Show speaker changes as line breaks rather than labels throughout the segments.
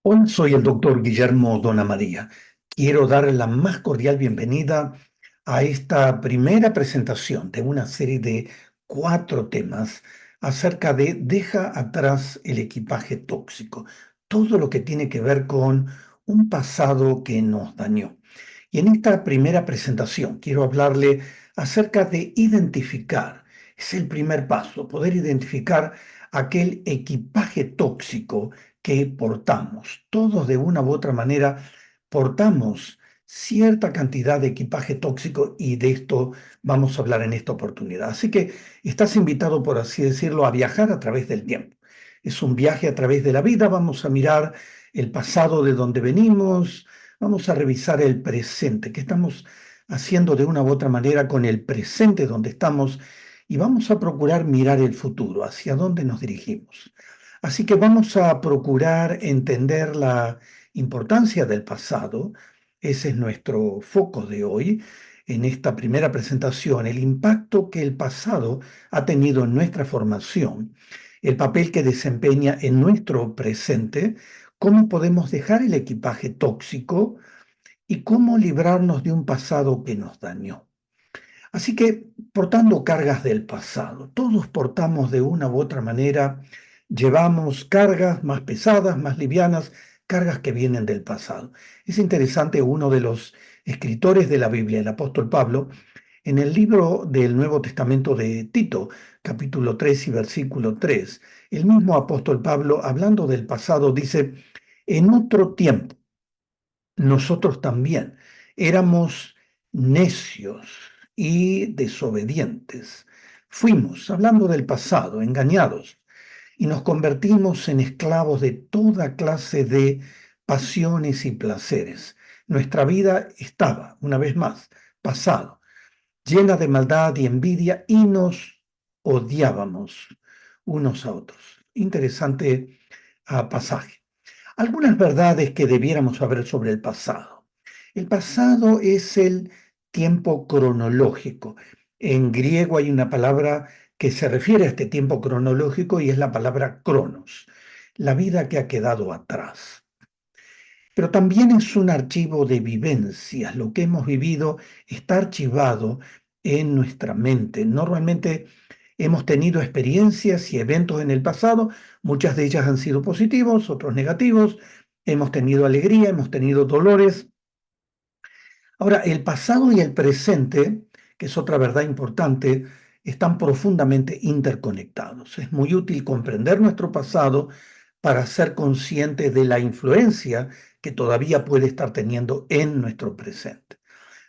Hola, soy el doctor Guillermo Donamaría. Quiero dar la más cordial bienvenida a esta primera presentación de una serie de 4 temas acerca de deja atrás el equipaje tóxico, todo lo que tiene que ver con un pasado que nos dañó. Y en esta primera presentación quiero hablarle acerca de identificar, es el primer paso, poder identificar aquel equipaje tóxico que portamos. Todos de una u otra manera portamos cierta cantidad de equipaje tóxico y de esto vamos a hablar en esta oportunidad. Así que estás invitado, por así decirlo, a viajar a través del tiempo. Es un viaje a través de la vida. Vamos a mirar el pasado de donde venimos. Vamos a revisar el presente, qué estamos haciendo de una u otra manera con el presente donde estamos y vamos a procurar mirar el futuro, hacia dónde nos dirigimos. Así que vamos a procurar entender la importancia del pasado. Ese es nuestro foco de hoy en esta primera presentación, el impacto que el pasado ha tenido en nuestra formación, el papel que desempeña en nuestro presente, cómo podemos dejar el equipaje tóxico y cómo librarnos de un pasado que nos dañó. Así que, portando cargas del pasado, todos portamos de una u otra manera, llevamos cargas más pesadas, más livianas, cargas que vienen del pasado. Es interesante, uno de los escritores de la Biblia, el apóstol Pablo, en el libro del Nuevo Testamento de Tito, capítulo 3 y versículo 3, el mismo apóstol Pablo, hablando del pasado, dice, en otro tiempo, nosotros también éramos necios y desobedientes. Fuimos, hablando del pasado, engañados y nos convertimos en esclavos de toda clase de pasiones y placeres. Nuestra vida estaba, una vez más, pasado, llena de maldad y envidia y nos odiábamos unos a otros. Interesante pasaje. Algunas verdades que debiéramos saber sobre el pasado. El pasado es el tiempo cronológico. En griego hay una palabra que se refiere a este tiempo cronológico y es la palabra cronos, la vida que ha quedado atrás. Pero también es un archivo de vivencias. Lo que hemos vivido está archivado en nuestra mente. Normalmente hemos tenido experiencias y eventos en el pasado, muchas de ellas han sido positivos, otros negativos. Hemos tenido alegría, hemos tenido dolores. Ahora, el pasado y el presente, que es otra verdad importante, están profundamente interconectados. Es muy útil comprender nuestro pasado para ser consciente de la influencia que todavía puede estar teniendo en nuestro presente.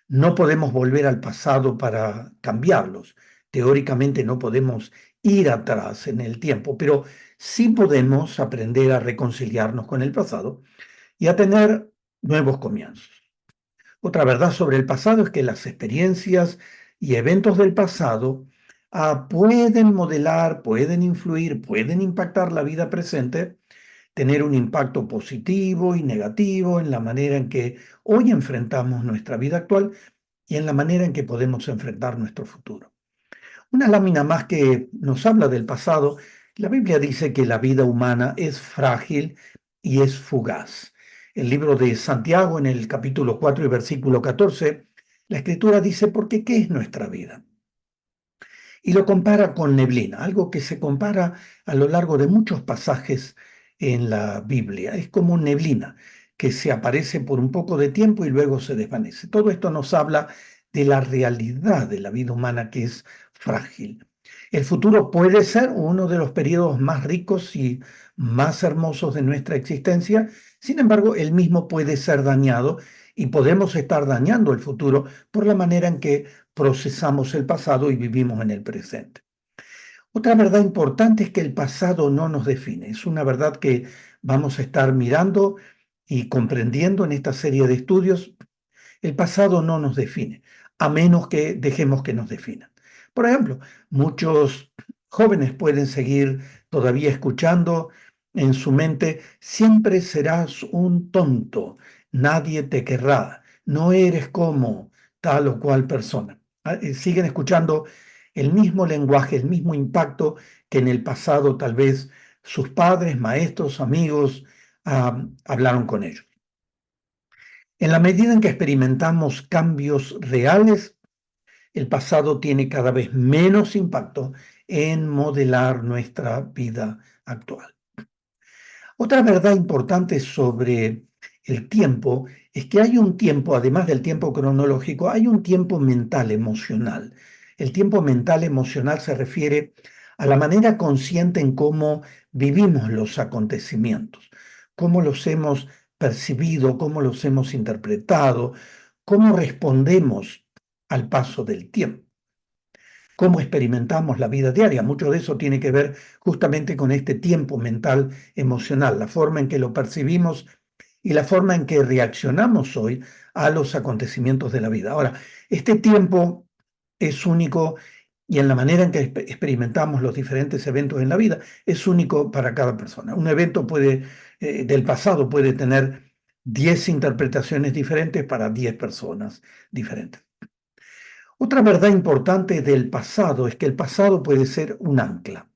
No podemos volver al pasado para cambiarlos. Teóricamente no podemos ir atrás en el tiempo, pero sí podemos aprender a reconciliarnos con el pasado y a tener nuevos comienzos. Otra verdad sobre el pasado es que las experiencias y eventos del pasado pueden modelar, pueden influir, pueden impactar la vida presente, tener un impacto positivo y negativo en la manera en que hoy enfrentamos nuestra vida actual y en la manera en que podemos enfrentar nuestro futuro. Una lámina más que nos habla del pasado, la Biblia dice que la vida humana es frágil y es fugaz. El libro de Santiago, en el capítulo 4 y versículo 14, la escritura dice, porque ¿qué es nuestra vida? Y lo compara con neblina, algo que se compara a lo largo de muchos pasajes en la Biblia. Es como neblina que se aparece por un poco de tiempo y luego se desvanece. Todo esto nos habla de la realidad de la vida humana que es frágil. El futuro puede ser uno de los periodos más ricos y más hermosos de nuestra existencia. Sin embargo, el mismo puede ser dañado y podemos estar dañando el futuro por la manera en que procesamos el pasado y vivimos en el presente. Otra verdad importante es que el pasado no nos define. Es una verdad que vamos a estar mirando y comprendiendo en esta serie de estudios. El pasado no nos define, a menos que dejemos que nos defina. Por ejemplo, muchos jóvenes pueden seguir todavía escuchando en su mente, siempre serás un tonto, nadie te querrá, no eres como tal o cual persona. Siguen escuchando el mismo lenguaje, el mismo impacto que en el pasado tal vez sus padres, maestros, amigos hablaron con ellos. En la medida en que experimentamos cambios reales, el pasado tiene cada vez menos impacto en modelar nuestra vida actual. Otra verdad importante sobre el tiempo es que hay un tiempo, además del tiempo cronológico, hay un tiempo mental, emocional. El tiempo mental, emocional se refiere a la manera consciente en cómo vivimos los acontecimientos, cómo los hemos percibido, cómo los hemos interpretado, cómo respondemos al paso del tiempo, cómo experimentamos la vida diaria. Mucho de eso tiene que ver justamente con este tiempo mental emocional, la forma en que lo percibimos y la forma en que reaccionamos hoy a los acontecimientos de la vida. Ahora, este tiempo es único y en la manera en que experimentamos los diferentes eventos en la vida es único para cada persona. Un evento del pasado puede tener 10 interpretaciones diferentes para 10 personas diferentes. Otra verdad importante del pasado es que el pasado puede ser un ancla.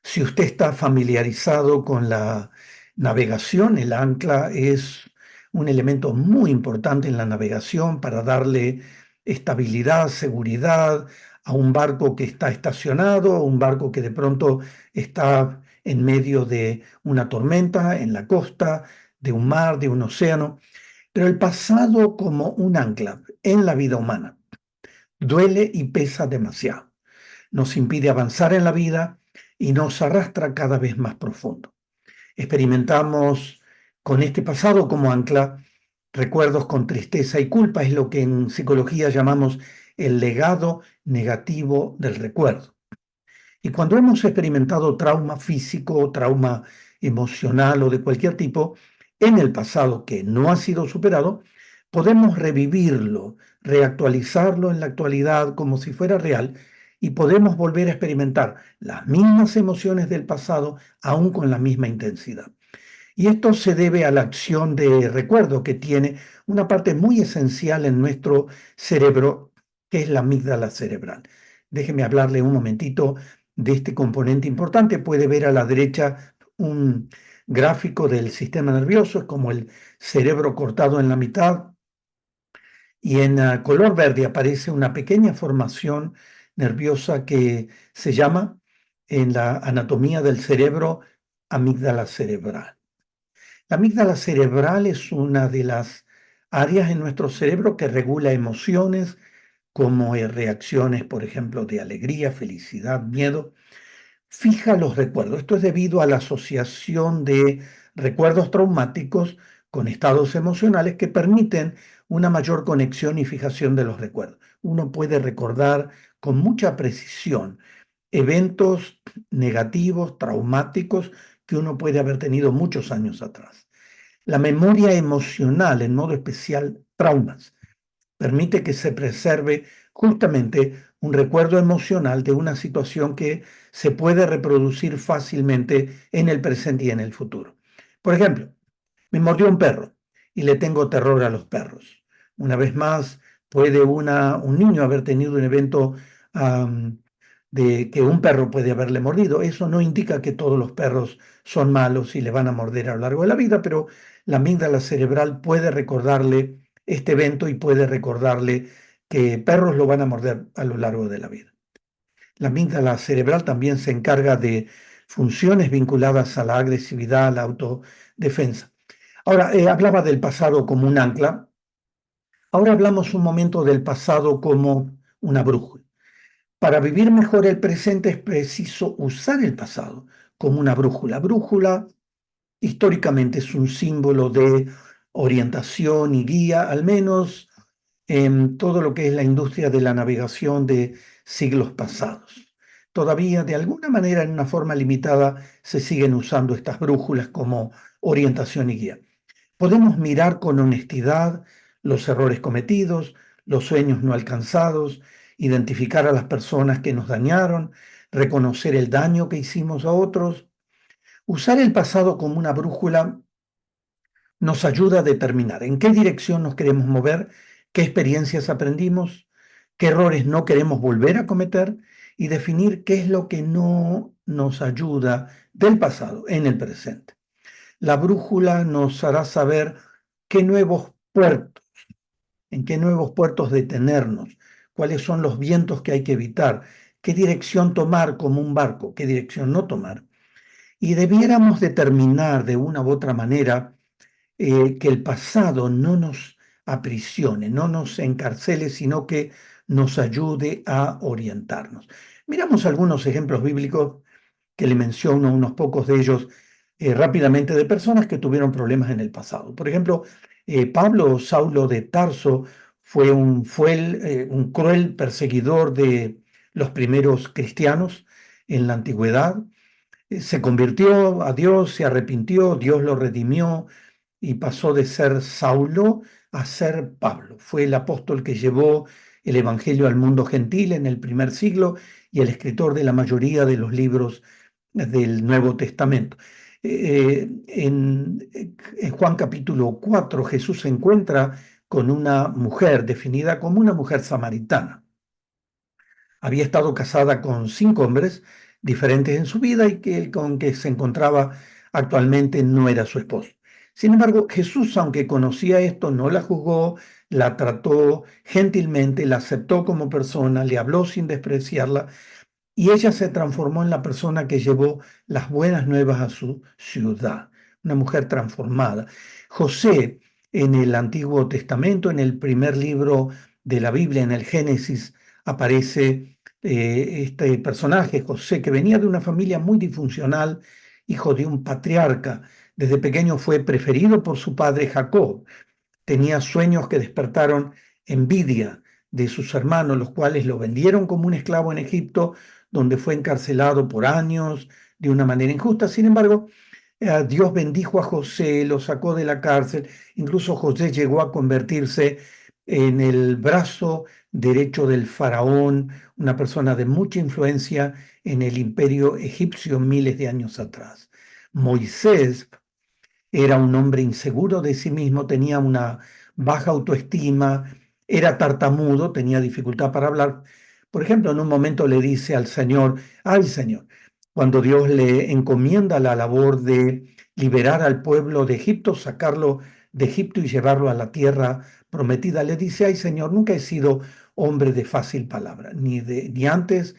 Si usted está familiarizado con la navegación, el ancla es un elemento muy importante en la navegación para darle estabilidad, seguridad a un barco que está estacionado, a un barco que de pronto está en medio de una tormenta, en la costa, de un mar, de un océano. Pero el pasado como un ancla en la vida humana duele y pesa demasiado. Nos impide avanzar en la vida y nos arrastra cada vez más profundo. Experimentamos con este pasado como ancla recuerdos con tristeza y culpa, es lo que en psicología llamamos el legado negativo del recuerdo. Y cuando hemos experimentado trauma físico, trauma emocional o de cualquier tipo en el pasado que no ha sido superado, podemos revivirlo, reactualizarlo en la actualidad como si fuera real y podemos volver a experimentar las mismas emociones del pasado aún con la misma intensidad. Y esto se debe a la acción de recuerdo que tiene una parte muy esencial en nuestro cerebro, que es la amígdala cerebral. Déjeme hablarle un momentito de este componente importante. Puede ver a la derecha un gráfico del sistema nervioso, es como el cerebro cortado en la mitad, y en color verde aparece una pequeña formación nerviosa que se llama en la anatomía del cerebro amígdala cerebral. La amígdala cerebral es una de las áreas en nuestro cerebro que regula emociones como reacciones, por ejemplo, de alegría, felicidad, miedo. Fija los recuerdos. Esto es debido a la asociación de recuerdos traumáticos con estados emocionales que permiten una mayor conexión y fijación de los recuerdos. Uno puede recordar con mucha precisión eventos negativos, traumáticos, que uno puede haber tenido muchos años atrás. La memoria emocional, en modo especial traumas, permite que se preserve justamente un recuerdo emocional de una situación que se puede reproducir fácilmente en el presente y en el futuro. Por ejemplo, me mordió un perro y le tengo terror a los perros. Una vez más, puede un niño haber tenido un evento de que un perro puede haberle mordido. Eso no indica que todos los perros son malos y le van a morder a lo largo de la vida, pero la amígdala cerebral puede recordarle este evento y puede recordarle que perros lo van a morder a lo largo de la vida. La amígdala cerebral también se encarga de funciones vinculadas a la agresividad, a la autodefensa. Ahora, hablaba del pasado como un ancla. Ahora hablamos un momento del pasado como una brújula. Para vivir mejor el presente es preciso usar el pasado como una brújula. Brújula históricamente es un símbolo de orientación y guía, al menos en todo lo que es la industria de la navegación de siglos pasados. Todavía, de alguna manera, en una forma limitada, se siguen usando estas brújulas como orientación y guía. Podemos mirar con honestidad los errores cometidos, los sueños no alcanzados, identificar a las personas que nos dañaron, reconocer el daño que hicimos a otros. Usar el pasado como una brújula nos ayuda a determinar en qué dirección nos queremos mover, qué experiencias aprendimos, qué errores no queremos volver a cometer y definir qué es lo que no nos ayuda del pasado en el presente. La brújula nos hará saber qué nuevos puertos, en qué nuevos puertos detenernos, cuáles son los vientos que hay que evitar, qué dirección tomar como un barco, qué dirección no tomar. Y debiéramos determinar de una u otra manera que el pasado no nos aprisione, no nos encarcele, sino que nos ayude a orientarnos. Miramos algunos ejemplos bíblicos que le menciono, unos pocos de ellos rápidamente, de personas que tuvieron problemas en el pasado. Por ejemplo, Pablo o Saulo de Tarso fue un cruel perseguidor de los primeros cristianos en la antigüedad. Se convirtió a Dios, se arrepintió, Dios lo redimió y pasó de ser Saulo a ser Pablo. Fue el apóstol que llevó el Evangelio al mundo gentil en el primer siglo y el escritor de la mayoría de los libros del Nuevo Testamento. En Juan capítulo 4, Jesús se encuentra con una mujer definida como una mujer samaritana. Había estado casada con 5 hombres diferentes en su vida y que el con que se encontraba actualmente no era su esposo. Sin embargo, Jesús, aunque conocía esto, no la juzgó, la trató gentilmente, la aceptó como persona, le habló sin despreciarla y ella se transformó en la persona que llevó las buenas nuevas a su ciudad, una mujer transformada. José, en el Antiguo Testamento, en el primer libro de la Biblia, en el Génesis, aparece este personaje, José, que venía de una familia muy disfuncional, hijo de un patriarca. Desde pequeño fue preferido por su padre Jacob. Tenía sueños que despertaron envidia de sus hermanos, los cuales lo vendieron como un esclavo en Egipto, donde fue encarcelado por años de una manera injusta. Sin embargo, Dios bendijo a José, lo sacó de la cárcel. Incluso José llegó a convertirse en el brazo derecho del faraón, una persona de mucha influencia en el imperio egipcio miles de años atrás. Moisés era un hombre inseguro de sí mismo, tenía una baja autoestima, era tartamudo, tenía dificultad para hablar. Por ejemplo, en un momento le dice al Señor, ay Señor, cuando Dios le encomienda la labor de liberar al pueblo de Egipto, sacarlo de Egipto y llevarlo a la tierra prometida, le dice, ay Señor, nunca he sido hombre de fácil palabra, ni antes,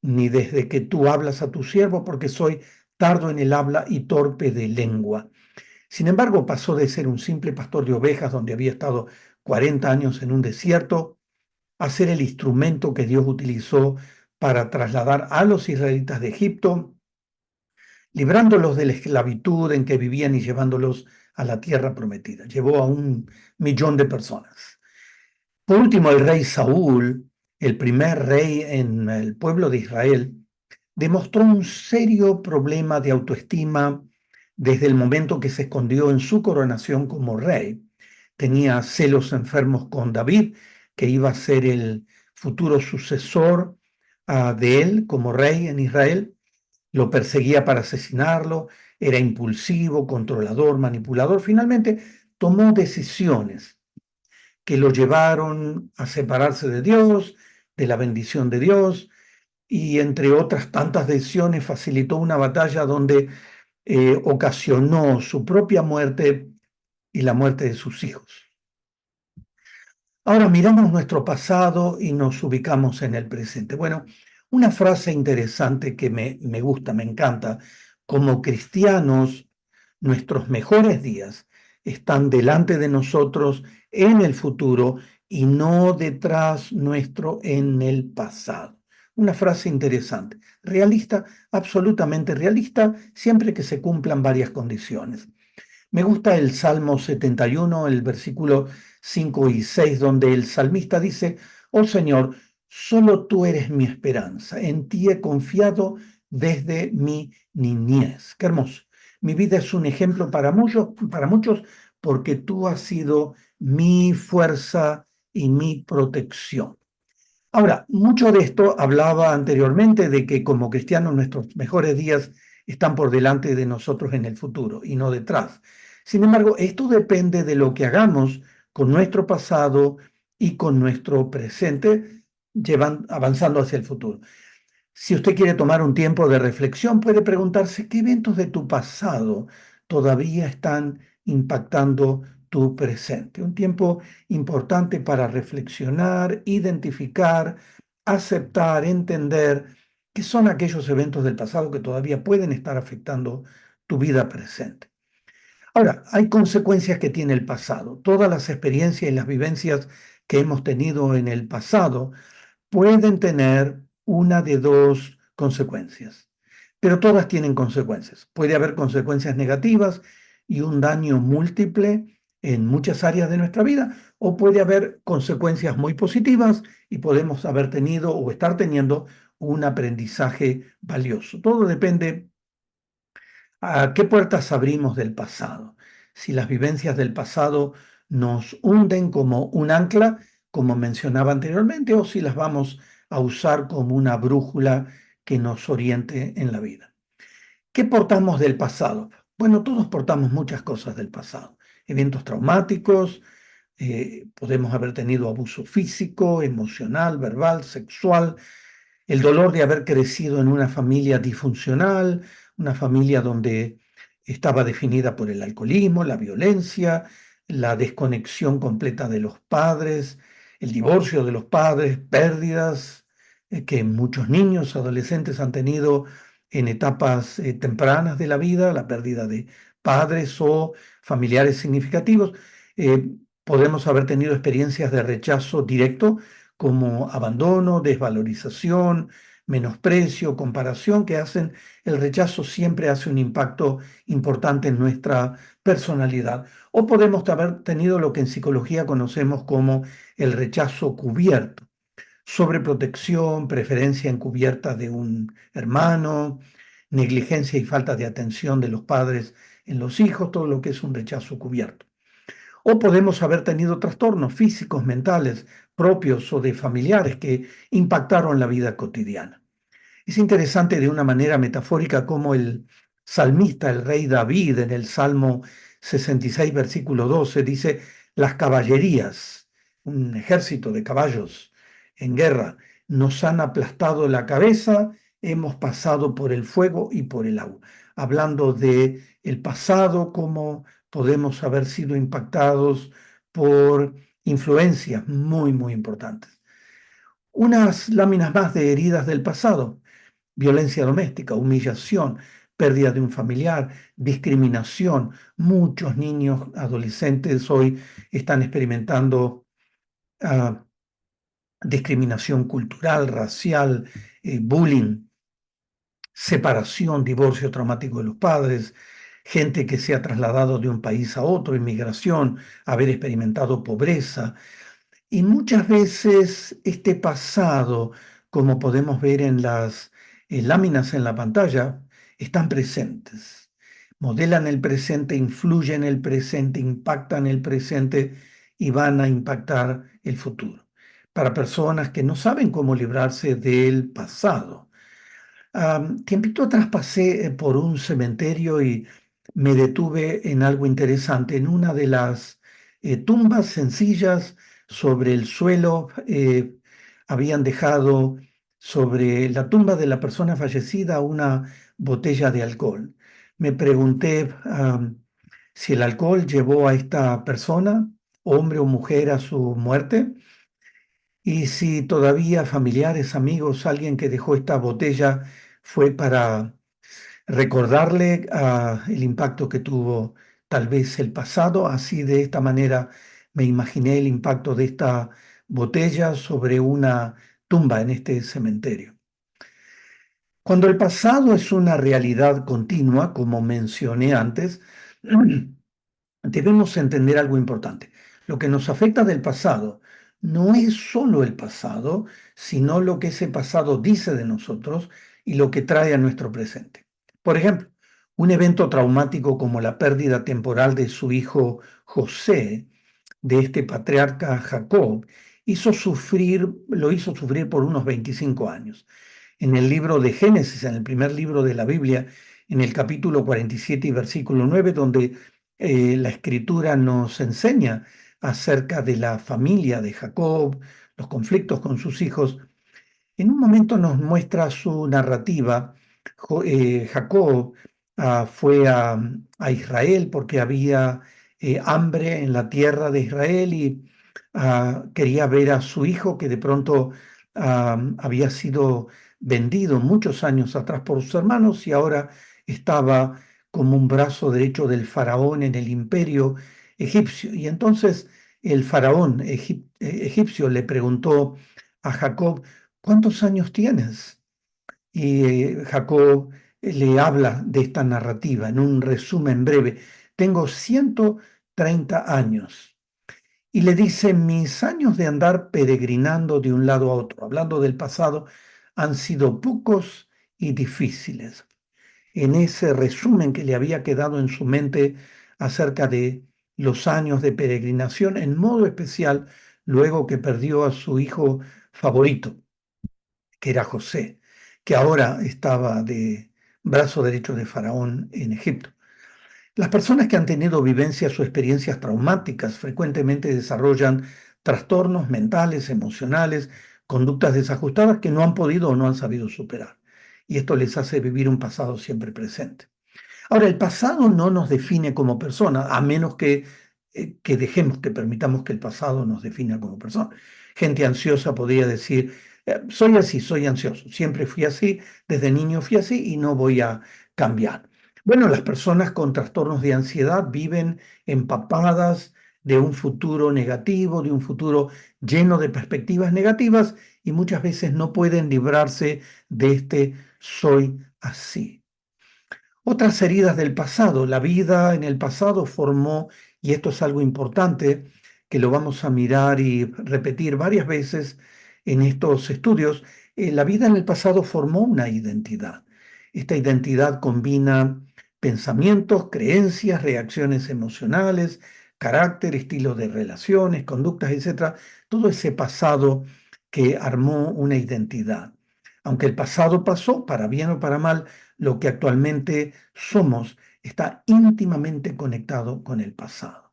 ni desde que tú hablas a tu siervo, porque soy tardo en el habla y torpe de lengua. Sin embargo, pasó de ser un simple pastor de ovejas donde había estado 40 años en un desierto a ser el instrumento que Dios utilizó para trasladar a los israelitas de Egipto, librándolos de la esclavitud en que vivían y llevándolos a la tierra prometida. Llevó a 1 millón de personas. Por último, el rey Saúl, el primer rey en el pueblo de Israel, demostró un serio problema de autoestima desde el momento que se escondió en su coronación como rey. Tenía celos enfermos con David, que iba a ser el futuro sucesor de él como rey en Israel. Lo perseguía para asesinarlo, era impulsivo, controlador, manipulador. Finalmente tomó decisiones que lo llevaron a separarse de Dios, de la bendición de Dios, y entre otras tantas decisiones facilitó una batalla donde ocasionó su propia muerte y la muerte de sus hijos. Ahora miramos nuestro pasado y nos ubicamos en el presente. Bueno, una frase interesante que me gusta, me encanta. Como cristianos, nuestros mejores días están delante de nosotros en el futuro y no detrás nuestro en el pasado. Una frase interesante, realista, absolutamente realista, siempre que se cumplan varias condiciones. Me gusta el Salmo 71, el versículo 5 y 6, donde el salmista dice, oh Señor, solo tú eres mi esperanza, en ti he confiado desde mi niñez. Qué hermoso. Mi vida es un ejemplo para muchos porque tú has sido mi fuerza y mi protección. Ahora, mucho de esto hablaba anteriormente de que como cristianos nuestros mejores días están por delante de nosotros en el futuro y no detrás. Sin embargo, esto depende de lo que hagamos con nuestro pasado y con nuestro presente, avanzando hacia el futuro. Si usted quiere tomar un tiempo de reflexión, puede preguntarse qué eventos de tu pasado todavía están impactando tu presente. Un tiempo importante para reflexionar, identificar, aceptar, entender qué son aquellos eventos del pasado que todavía pueden estar afectando tu vida presente. Ahora, hay consecuencias que tiene el pasado. Todas las experiencias y las vivencias que hemos tenido en el pasado pueden tener una de dos consecuencias, pero todas tienen consecuencias. Puede haber consecuencias negativas y un daño múltiple en muchas áreas de nuestra vida, o puede haber consecuencias muy positivas y podemos haber tenido o estar teniendo un aprendizaje valioso. Todo depende a qué puertas abrimos del pasado. Si las vivencias del pasado nos hunden como un ancla, como mencionaba anteriormente, o si las vamos a usar como una brújula que nos oriente en la vida. ¿Qué portamos del pasado? Bueno, todos portamos muchas cosas del pasado. Eventos traumáticos, podemos haber tenido abuso físico, emocional, verbal, sexual, el dolor de haber crecido en una familia disfuncional, una familia donde estaba definida por el alcoholismo, la violencia, la desconexión completa de los padres, el divorcio de los padres, pérdidas que muchos niños, adolescentes han tenido en etapas tempranas de la vida, la pérdida de padres o familiares significativos. Eh, Podemos haber tenido experiencias de rechazo directo como abandono, desvalorización, menosprecio, comparación, que hacen, el rechazo siempre hace un impacto importante en nuestra personalidad. O podemos haber tenido lo que en psicología conocemos como el rechazo cubierto, sobreprotección, preferencia encubierta de un hermano, negligencia y falta de atención de los padres en los hijos, todo lo que es un rechazo cubierto. O podemos haber tenido trastornos físicos, mentales, propios o de familiares que impactaron la vida cotidiana. Es interesante de una manera metafórica cómo el salmista, el rey David, en el Salmo 66, versículo 12, dice, las caballerías, un ejército de caballos en guerra, nos han aplastado la cabeza, hemos pasado por el fuego y por el agua. Hablando de el pasado, cómo podemos haber sido impactados por influencias muy, muy importantes. Unas láminas más de heridas del pasado: violencia doméstica, humillación, pérdida de un familiar, discriminación. Muchos niños, adolescentes hoy están experimentando ah, discriminación cultural, racial, bullying, separación, divorcio traumático de los padres, gente que se ha trasladado de un país a otro, inmigración, haber experimentado pobreza. Y muchas veces este pasado, como podemos ver en las láminas en la pantalla, están presentes. Modelan el presente, influyen en el presente, impactan el presente y van a impactar el futuro. Para personas que no saben cómo librarse del pasado. Tiempito atrás pasé por un cementerio y me detuve en algo interesante. En una de las tumbas sencillas sobre el suelo habían dejado sobre la tumba de la persona fallecida una botella de alcohol. Me pregunté si el alcohol llevó a esta persona, hombre o mujer, a su muerte. Y si todavía familiares, amigos, alguien que dejó esta botella fue para recordarle el impacto que tuvo tal vez el pasado. Así, de esta manera me imaginé el impacto de esta botella sobre una tumba en este cementerio. Cuando el pasado es una realidad continua, como mencioné antes, debemos entender algo importante. Lo que nos afecta del pasado no es solo el pasado, sino lo que ese pasado dice de nosotros y lo que trae a nuestro presente. Por ejemplo, un evento traumático como la pérdida temporal de su hijo José, de este patriarca Jacob, lo hizo sufrir por unos 25 años. En el libro de Génesis, en el primer libro de la Biblia, en el capítulo 47 y versículo 9, donde la escritura nos enseña acerca de la familia de Jacob, los conflictos con sus hijos. En un momento nos muestra su narrativa. Jacob fue a Israel porque había hambre en la tierra de Israel y quería ver a su hijo que de pronto había sido vendido muchos años atrás por sus hermanos y ahora estaba como un brazo derecho del faraón en el imperio egipcio. Y entonces el faraón egipcio le preguntó a Jacob: ¿cuántos años tienes? Y Jacob le habla de esta narrativa en un resumen breve. Tengo 130 años. Y le dice: mis años de andar peregrinando de un lado a otro, hablando del pasado, han sido pocos y difíciles. En ese resumen que le había quedado en su mente acerca de los años de peregrinación, en modo especial, luego que perdió a su hijo favorito, que era José, que ahora estaba de brazo derecho de Faraón en Egipto. Las personas que han tenido vivencias o experiencias traumáticas frecuentemente desarrollan trastornos mentales, emocionales, conductas desajustadas que no han podido o no han sabido superar. Y esto les hace vivir un pasado siempre presente. Ahora, el pasado no nos define como persona, a menos que dejemos, que permitamos que el pasado nos defina como persona. Gente ansiosa podría decir: soy así, soy ansioso, siempre fui así, desde niño fui así y no voy a cambiar. Bueno, las personas con trastornos de ansiedad viven empapadas de un futuro negativo, de un futuro lleno de perspectivas negativas y muchas veces no pueden librarse de este soy así. Otras heridas del pasado. La vida en el pasado formó, y esto es algo importante, que lo vamos a mirar y repetir varias veces en estos estudios. La vida en el pasado formó una identidad. Esta identidad combina pensamientos, creencias, reacciones emocionales, carácter, estilo de relaciones, conductas, etcétera. Todo ese pasado que armó una identidad. Aunque el pasado pasó, para bien o para mal, lo que actualmente somos está íntimamente conectado con el pasado.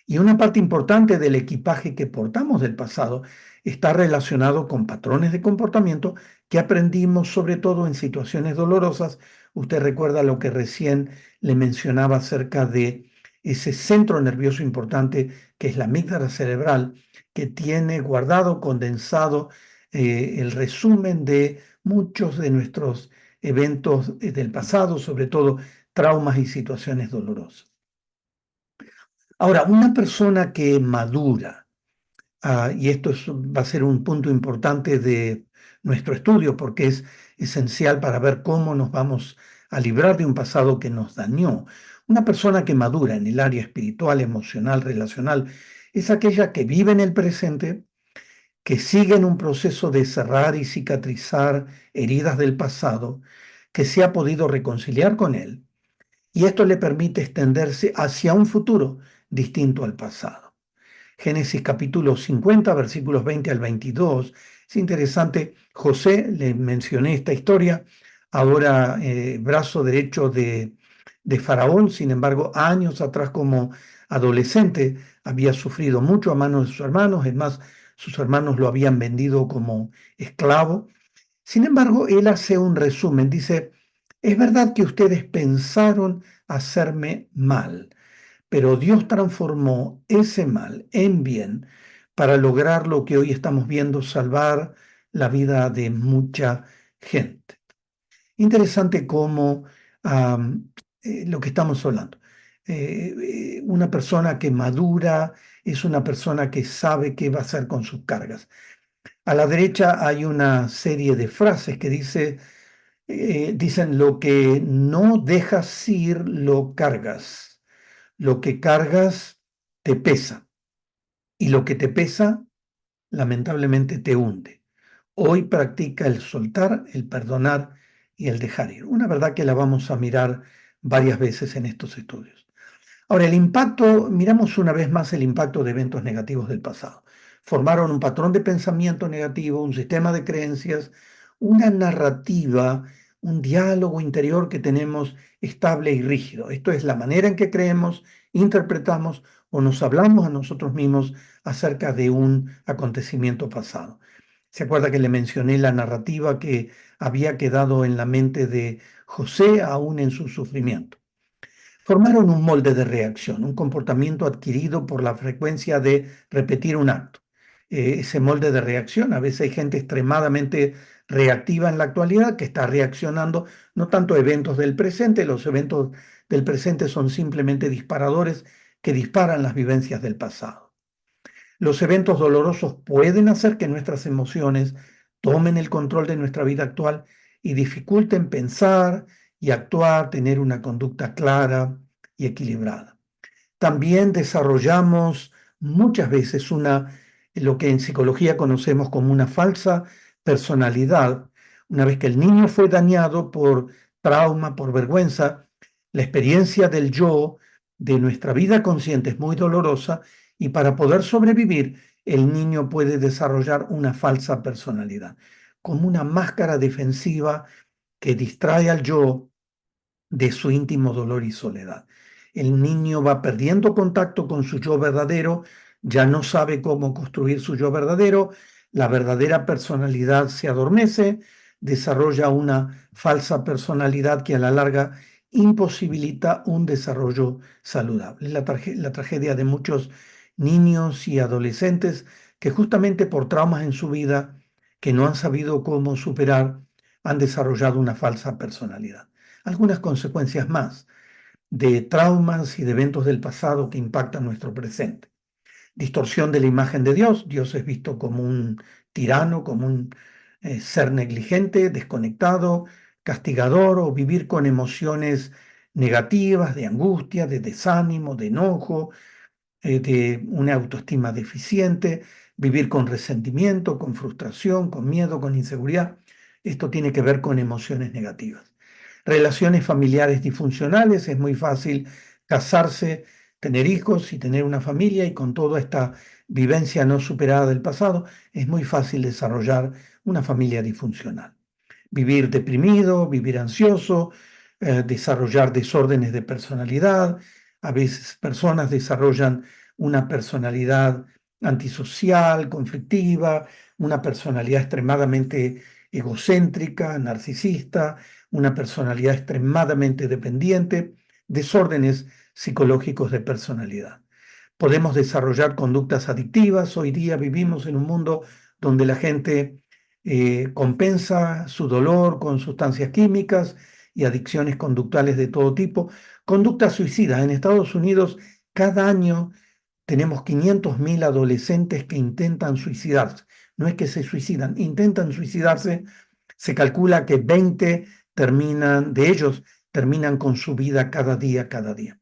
Y una parte importante del equipaje que portamos del pasado está relacionado con patrones de comportamiento que aprendimos sobre todo en situaciones dolorosas. Usted recuerda lo que recién le mencionaba acerca de ese centro nervioso importante que es la amígdala cerebral, que tiene guardado, condensado el resumen de muchos de nuestros eventos del pasado, sobre todo traumas y situaciones dolorosas. Ahora, una persona que madura, y esto va a ser un punto importante de nuestro estudio porque es esencial para ver cómo nos vamos a librar de un pasado que nos dañó. Una persona que madura en el área espiritual, emocional, relacional, es aquella que vive en el presente, que sigue en un proceso de cerrar y cicatrizar heridas del pasado, que se ha podido reconciliar con él, y esto le permite extenderse hacia un futuro distinto al pasado. Génesis capítulo 50, versículos 20 al 22. Es interesante, José, le mencioné esta historia, ahora brazo derecho de Faraón, sin embargo, años atrás como adolescente había sufrido mucho a manos de sus hermanos, es más, sus hermanos lo habían vendido como esclavo. Sin embargo, él hace un resumen, dice: es verdad que ustedes pensaron hacerme mal, pero Dios transformó ese mal en bien para lograr lo que hoy estamos viendo: salvar la vida de mucha gente. Interesante cómo lo que estamos hablando. Una persona que madura es una persona que sabe qué va a hacer con sus cargas. A la derecha hay una serie de frases que dicen: lo que no dejas ir, lo cargas. Lo que cargas te pesa y lo que te pesa, lamentablemente, te hunde. Hoy practica el soltar, el perdonar y el dejar ir. Una verdad que la vamos a mirar varias veces en estos estudios. Ahora, el impacto, miramos una vez más el impacto de eventos negativos del pasado. Formaron un patrón de pensamiento negativo, un sistema de creencias, una narrativa, un diálogo interior que tenemos estable y rígido. Esto es la manera en que creemos, interpretamos o nos hablamos a nosotros mismos acerca de un acontecimiento pasado. ¿Se acuerda que le mencioné la narrativa que había quedado en la mente de José aún en su sufrimiento. Formaron un molde de reacción, un comportamiento adquirido por la frecuencia de repetir un acto. Ese molde de reacción, a veces hay gente extremadamente reactiva en la actualidad que está reaccionando no tanto a eventos del presente, los eventos del presente son simplemente disparadores que disparan las vivencias del pasado. Los eventos dolorosos pueden hacer que nuestras emociones tomen el control de nuestra vida actual y dificulten pensar y actuar, tener una conducta clara y equilibrada. También desarrollamos muchas veces lo que en psicología conocemos como una falsa personalidad. Una vez que el niño fue dañado por trauma, por vergüenza, la experiencia del yo de nuestra vida consciente es muy dolorosa y para poder sobrevivir, el niño puede desarrollar una falsa personalidad, como una máscara defensiva que distrae al yo de su íntimo dolor y soledad. El niño va perdiendo contacto con su yo verdadero, ya no sabe cómo construir su yo verdadero, la verdadera personalidad se adormece, desarrolla una falsa personalidad que a la larga imposibilita un desarrollo saludable. La tragedia de muchos niños y adolescentes que justamente por traumas en su vida que no han sabido cómo superar, han desarrollado una falsa personalidad. Algunas consecuencias más de traumas y de eventos del pasado que impactan nuestro presente. Distorsión de la imagen de Dios. Dios es visto como un tirano, como un ser negligente, desconectado, castigador o vivir con emociones negativas, de angustia, de desánimo, de enojo, de una autoestima deficiente, vivir con resentimiento, con frustración, con miedo, con inseguridad. Esto tiene que ver con emociones negativas. Relaciones familiares disfuncionales, es muy fácil casarse, tener hijos y tener una familia y con toda esta vivencia no superada del pasado, es muy fácil desarrollar una familia disfuncional. Vivir deprimido, vivir ansioso, desarrollar desórdenes de personalidad. A veces personas desarrollan una personalidad antisocial, conflictiva, una personalidad extremadamente egocéntrica, narcisista, una personalidad extremadamente dependiente, desórdenes psicológicos de personalidad. Podemos desarrollar conductas adictivas. Hoy día vivimos en un mundo donde la gente compensa su dolor con sustancias químicas y adicciones conductuales de todo tipo. Conductas suicidas. En Estados Unidos, cada año tenemos 500.000 adolescentes que intentan suicidarse. No es que se suicidan, intentan suicidarse. Se calcula que 20 de ellos terminan con su vida cada día, cada día.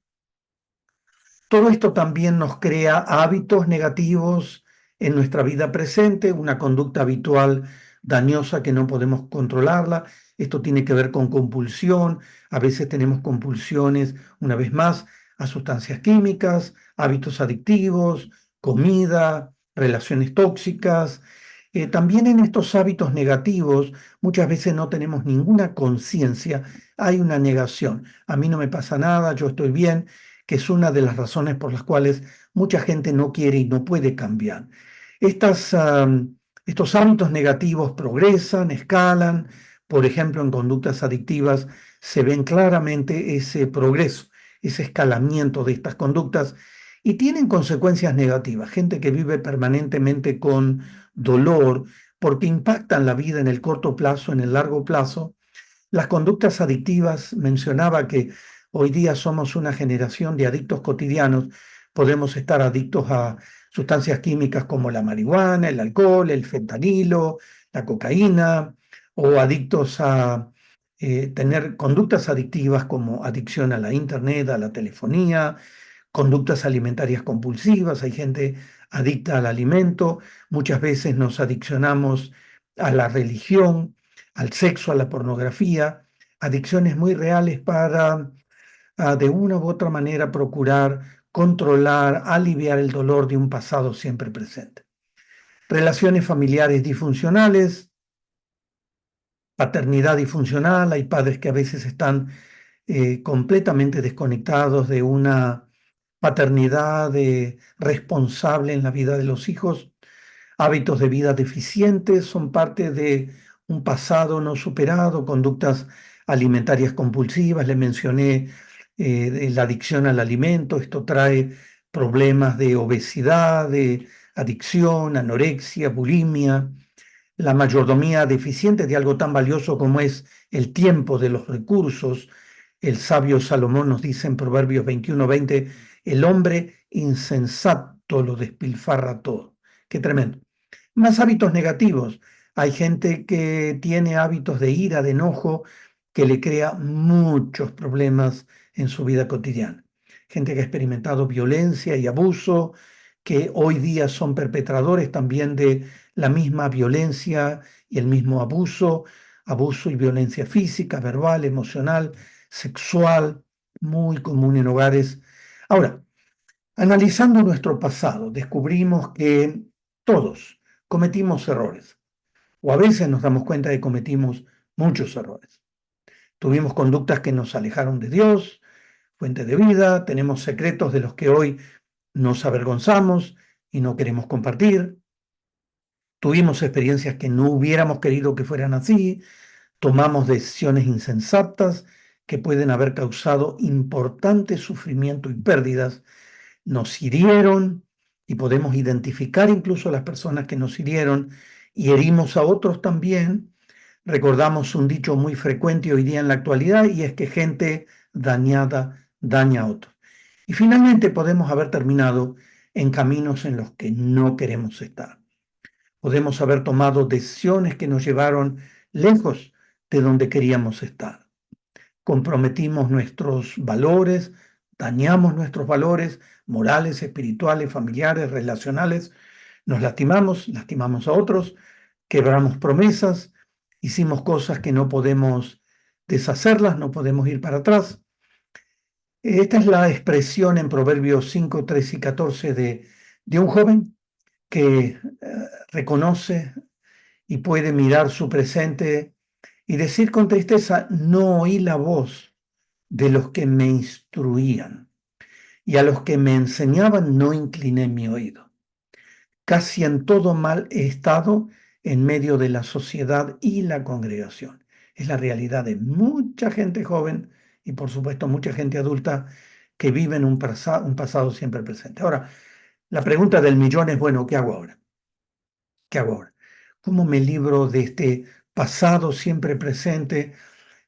Todo esto también nos crea hábitos negativos en nuestra vida presente, una conducta habitual dañosa que no podemos controlarla. Esto tiene que ver con compulsión. A veces tenemos compulsiones, una vez más, a sustancias químicas, hábitos adictivos, comida, relaciones tóxicas. También en estos hábitos negativos muchas veces no tenemos ninguna conciencia, hay una negación. A mí no me pasa nada, yo estoy bien, que es una de las razones por las cuales mucha gente no quiere y no puede cambiar. Estas, estos hábitos negativos progresan, escalan, por ejemplo, en conductas adictivas se ven claramente ese progreso, ese escalamiento de estas conductas y tienen consecuencias negativas. Gente que vive permanentemente con dolor porque impactan la vida en el corto plazo, en el largo plazo. Las conductas adictivas, mencionaba que hoy día somos una generación de adictos cotidianos. Podemos estar adictos a sustancias químicas como la marihuana, el alcohol, el fentanilo, la cocaína, o adictos a tener conductas adictivas como adicción a la internet, a la telefonía, conductas alimentarias compulsivas. Hay gente adicta al alimento. Muchas veces nos adiccionamos a la religión, al sexo, a la pornografía, adicciones muy reales para de una u otra manera procurar controlar, aliviar el dolor de un pasado siempre presente. Relaciones familiares disfuncionales, paternidad disfuncional. Hay padres que a veces están completamente desconectados de una paternidad responsable en la vida de los hijos. Hábitos de vida deficientes son parte de un pasado no superado, conductas alimentarias compulsivas, le mencioné de la adicción al alimento, esto trae problemas de obesidad, de adicción, anorexia, bulimia, la mayordomía deficiente de algo tan valioso como es el tiempo de los recursos. El sabio Salomón nos dice en Proverbios 21:20, el hombre insensato lo despilfarra todo. Qué tremendo. Más hábitos negativos. Hay gente que tiene hábitos de ira, de enojo, que le crea muchos problemas en su vida cotidiana. Gente que ha experimentado violencia y abuso, que hoy día son perpetradores también de la misma violencia y el mismo abuso, abuso y violencia física, verbal, emocional, sexual, muy común en hogares. Ahora, analizando nuestro pasado, descubrimos que todos cometimos errores, o a veces nos damos cuenta de que cometimos muchos errores. Tuvimos conductas que nos alejaron de Dios, fuente de vida, tenemos secretos de los que hoy nos avergonzamos y no queremos compartir. Tuvimos experiencias que no hubiéramos querido que fueran así, tomamos decisiones insensatas que pueden haber causado importante sufrimiento y pérdidas, nos hirieron y podemos identificar incluso a las personas que nos hirieron y herimos a otros también. Recordamos un dicho muy frecuente hoy día en la actualidad y es que gente dañada daña a otros. Y finalmente podemos haber terminado en caminos en los que no queremos estar. Podemos haber tomado decisiones que nos llevaron lejos de donde queríamos estar. Comprometimos nuestros valores, dañamos nuestros valores morales, espirituales, familiares, relacionales, nos lastimamos, lastimamos a otros, quebramos promesas, hicimos cosas que no podemos deshacerlas, no podemos ir para atrás. Esta es la expresión en Proverbios 5, 13 y 14 de un joven que reconoce y puede mirar su presente y decir con tristeza, no oí la voz de los que me instruían y a los que me enseñaban no incliné mi oído. Casi en todo mal he estado en medio de la sociedad y la congregación. Es la realidad de mucha gente joven y por supuesto mucha gente adulta que vive en un pasado siempre presente. Ahora, la pregunta del millón es, bueno, ¿qué hago ahora? ¿Qué hago ahora? ¿Cómo me libro de este pasado siempre presente?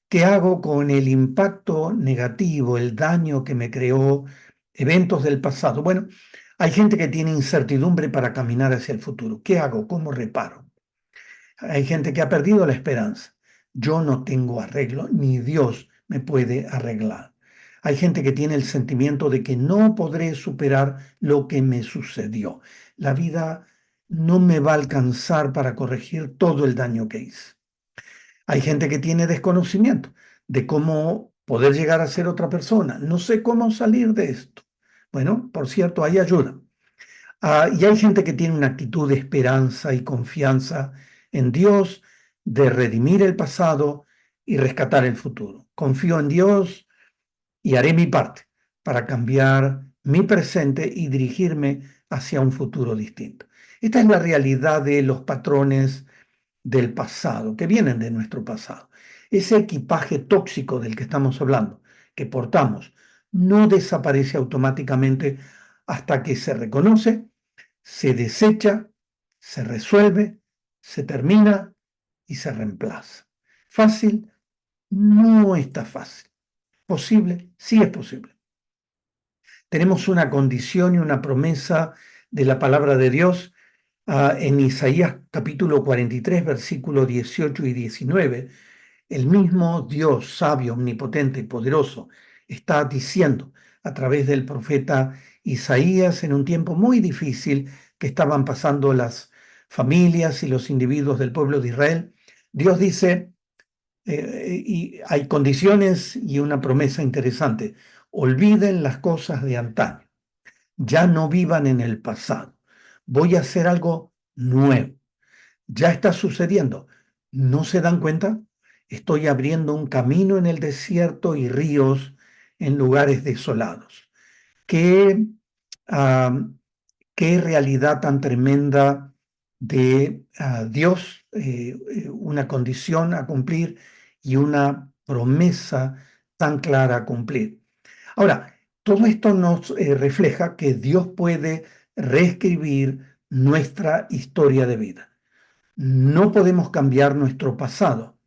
¿Qué hago con el impacto negativo, el daño que me creó eventos del pasado? Bueno, hay gente que tiene incertidumbre para caminar hacia el futuro. ¿Qué hago? ¿Cómo reparo? Hay gente que ha perdido la esperanza. Yo no tengo arreglo, ni Dios me puede arreglar. Hay gente que tiene el sentimiento de que no podré superar lo que me sucedió. La vida no me va a alcanzar para corregir todo el daño que hice. Hay gente que tiene desconocimiento de cómo poder llegar a ser otra persona. No sé cómo salir de esto. Bueno, por cierto, hay ayuda. Y hay gente que tiene una actitud de esperanza y confianza en Dios, de redimir el pasado y rescatar el futuro. Confío en Dios y haré mi parte para cambiar mi presente y dirigirme hacia un futuro distinto. Esta es la realidad de los patrones del pasado, que vienen de nuestro pasado. Ese equipaje tóxico del que estamos hablando, que portamos, no desaparece automáticamente hasta que se reconoce, se desecha, se resuelve, se termina y se reemplaza. Fácil, no está fácil. Posible, sí es posible. Tenemos una condición y una promesa de la palabra de Dios en Isaías capítulo 43, versículos 18 y 19. El mismo Dios sabio, omnipotente y poderoso está diciendo a través del profeta Isaías en un tiempo muy difícil que estaban pasando las familias y los individuos del pueblo de Israel. Dios dice, y hay condiciones y una promesa interesante, olviden las cosas de antaño, ya no vivan en el pasado, voy a hacer algo nuevo. Ya está sucediendo. ¿No se dan cuenta? Estoy abriendo un camino en el desierto y ríos en lugares desolados. Qué, ah, qué realidad tan tremenda de Dios, una condición a cumplir y una promesa tan clara a cumplir. Ahora, todo esto nos refleja que Dios puede reescribir nuestra historia de vida. No podemos cambiar nuestro pasado,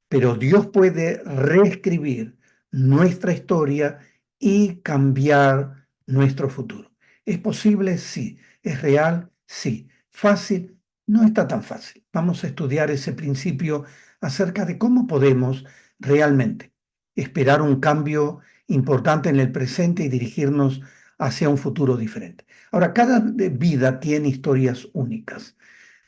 pero Dios puede reescribir nuestra historia y cambiar nuestro futuro. ¿Es posible? Sí. ¿Es real? Sí. ¿Fácil? No está tan fácil. Vamos a estudiar ese principio acerca de cómo podemos realmente esperar un cambio importante en el presente y dirigirnos hacia un futuro diferente. Ahora, cada vida tiene historias únicas.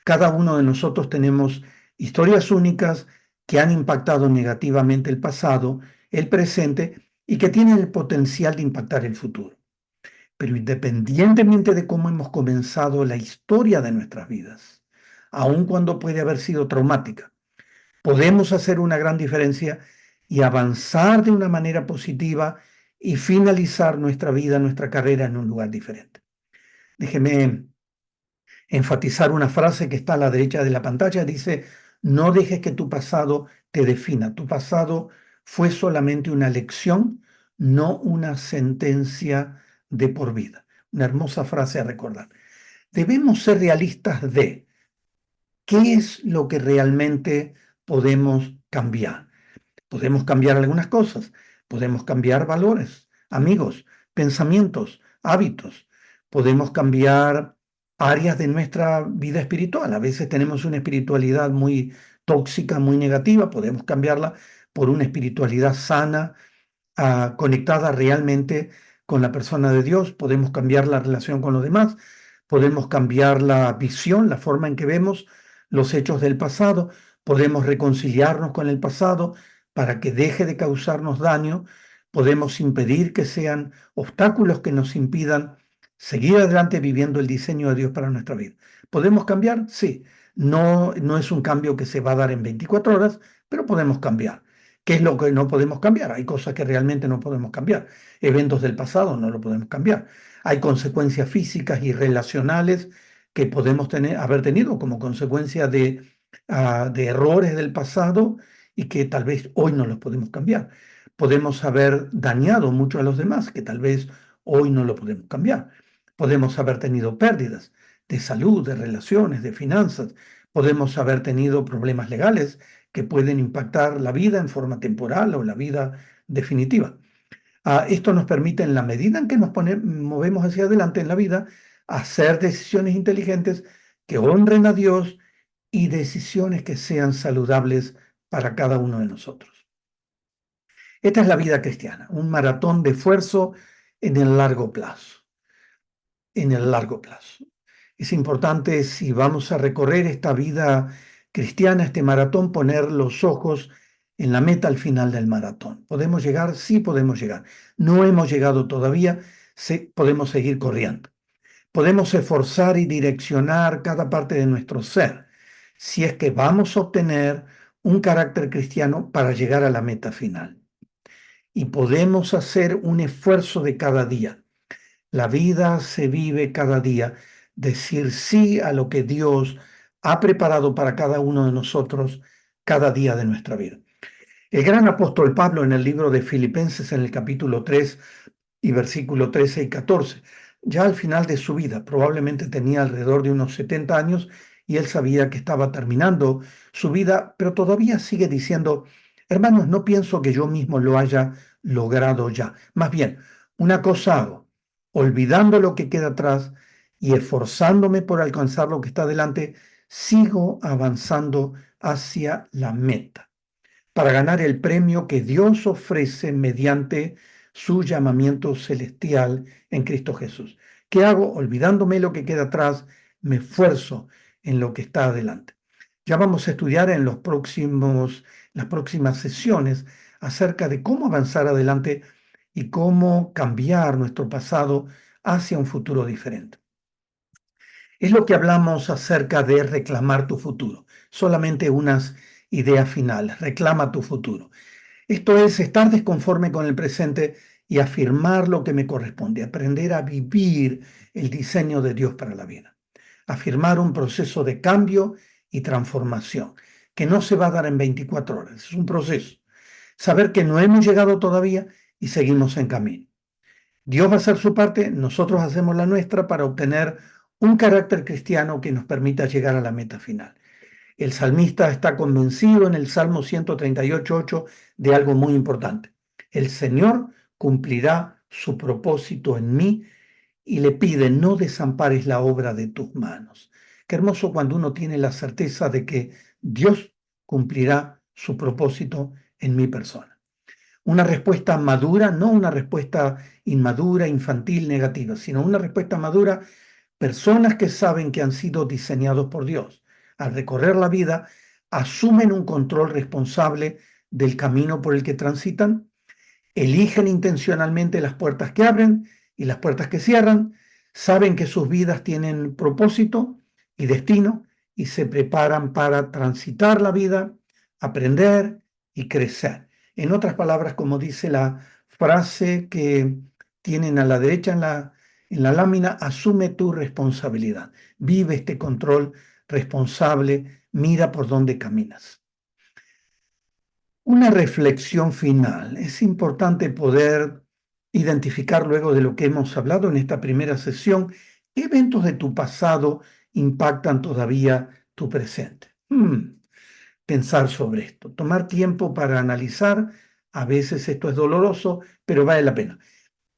Cada uno de nosotros tenemos historias únicas que han impactado negativamente el pasado, el presente y que tienen el potencial de impactar el futuro. Pero independientemente de cómo hemos comenzado la historia de nuestras vidas, aun cuando puede haber sido traumática, podemos hacer una gran diferencia y avanzar de una manera positiva y finalizar nuestra vida, nuestra carrera en un lugar diferente. Déjeme enfatizar una frase que está a la derecha de la pantalla. Dice, no dejes que tu pasado te defina. Tu pasado fue solamente una lección, no una sentencia de por vida. Una hermosa frase a recordar. Debemos ser realistas de qué es lo que realmente podemos cambiar. Podemos cambiar algunas cosas, podemos cambiar valores, amigos, pensamientos, hábitos, podemos cambiar áreas de nuestra vida espiritual. A veces tenemos una espiritualidad muy tóxica, muy negativa, podemos cambiarla por una espiritualidad sana, conectada realmente con la persona de Dios, podemos cambiar la relación con los demás, podemos cambiar la visión, la forma en que vemos los hechos del pasado, podemos reconciliarnos con el pasado para que deje de causarnos daño, podemos impedir que sean obstáculos que nos impidan seguir adelante viviendo el diseño de Dios para nuestra vida. ¿Podemos cambiar? Sí. No, no es un cambio que se va a dar en 24 horas, pero podemos cambiar. ¿Qué es lo que no podemos cambiar? Hay cosas que realmente no podemos cambiar. Eventos del pasado no lo podemos cambiar. Hay consecuencias físicas y relacionales que podemos haber tenido como consecuencia de errores del pasado y que tal vez hoy no los podemos cambiar. Podemos haber dañado mucho a los demás, que tal vez hoy no lo podemos cambiar. Podemos haber tenido pérdidas de salud, de relaciones, de finanzas. Podemos haber tenido problemas legales que pueden impactar la vida en forma temporal o la vida definitiva. Esto nos permite, en la medida en que nos movemos hacia adelante en la vida, hacer decisiones inteligentes que honren a Dios y decisiones que sean saludables para cada uno de nosotros. Esta es la vida cristiana, un maratón de esfuerzo en el largo plazo. En el largo plazo. Es importante, si vamos a recorrer esta vida cristiana, este maratón, poner los ojos en la meta al final del maratón. ¿Podemos llegar? Sí, podemos llegar. No hemos llegado todavía, podemos seguir corriendo. Podemos esforzar y direccionar cada parte de nuestro ser, si es que vamos a obtener un carácter cristiano para llegar a la meta final. Y podemos hacer un esfuerzo de cada día. La vida se vive cada día. Decir sí a lo que Dios ha preparado para cada uno de nosotros cada día de nuestra vida. El gran apóstol Pablo, en el libro de Filipenses, en el capítulo 3 y versículo 13 y 14, ya al final de su vida, probablemente tenía alrededor de unos 70 años y él sabía que estaba terminando su vida, pero todavía sigue diciendo, hermanos, no pienso que yo mismo lo haya logrado ya. Más bien, una cosa hago, olvidando lo que queda atrás y esforzándome por alcanzar lo que está delante, sigo avanzando hacia la meta para ganar el premio que Dios ofrece mediante su llamamiento celestial en Cristo Jesús. ¿Qué hago? Olvidándome lo que queda atrás, me esfuerzo en lo que está adelante. Ya vamos a estudiar en las próximas sesiones acerca de cómo avanzar adelante y cómo cambiar nuestro pasado hacia un futuro diferente. Es lo que hablamos acerca de reclamar tu futuro. Solamente unas ideas finales. Reclama tu futuro. Esto es estar desconforme con el presente y afirmar lo que me corresponde. Aprender a vivir el diseño de Dios para la vida. Afirmar un proceso de cambio y transformación que no se va a dar en 24 horas. Es un proceso. Saber que no hemos llegado todavía y seguimos en camino. Dios va a hacer su parte, nosotros hacemos la nuestra para obtener un carácter cristiano que nos permita llegar a la meta final. El salmista está convencido en el Salmo 138:8 de algo muy importante. El Señor cumplirá su propósito en mí y le pide, no desampares la obra de tus manos. Qué hermoso cuando uno tiene la certeza de que Dios cumplirá su propósito en mi persona. Una respuesta madura, no una respuesta inmadura, infantil, negativa, sino una respuesta madura. Personas que saben que han sido diseñados por Dios, al recorrer la vida, asumen un control responsable del camino por el que transitan, eligen intencionalmente las puertas que abren y las puertas que cierran, saben que sus vidas tienen propósito y destino y se preparan para transitar la vida, aprender y crecer. En otras palabras, como dice la frase que tienen a la derecha en la lámina, asume tu responsabilidad, vive este control responsable, mira por dónde caminas. Una reflexión final. Es importante poder identificar luego de lo que hemos hablado en esta primera sesión, qué eventos de tu pasado impactan todavía tu presente. Pensar sobre esto, tomar tiempo para analizar. A veces esto es doloroso, pero vale la pena.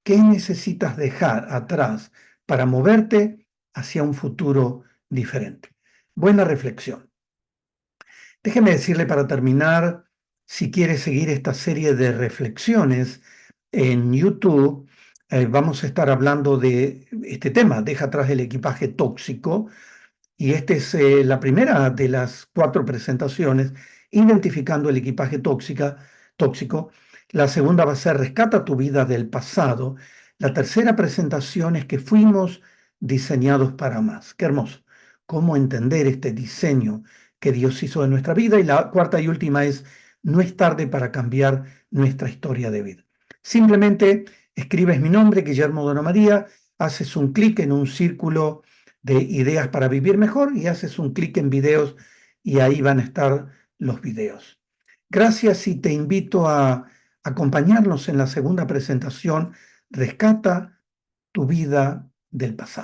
¿Qué necesitas dejar atrás para moverte hacia un futuro diferente? Buena reflexión. Déjeme decirle para terminar, si quiere seguir esta serie de reflexiones en YouTube, vamos a estar hablando de este tema, deja atrás el equipaje tóxico, y esta es la primera de las 4 presentaciones, identificando el equipaje tóxico. La segunda va a ser rescata tu vida del pasado. La tercera presentación es que fuimos diseñados para más. Qué hermoso. Cómo entender este diseño que Dios hizo de nuestra vida. Y la cuarta y última es no es tarde para cambiar nuestra historia de vida. Simplemente escribes mi nombre, Guillermo Dona María, haces un clic en un círculo de ideas para vivir mejor y haces un clic en videos y ahí van a estar los videos. Gracias y te invito a acompañarnos en la segunda presentación, Rescata tu vida del pasado.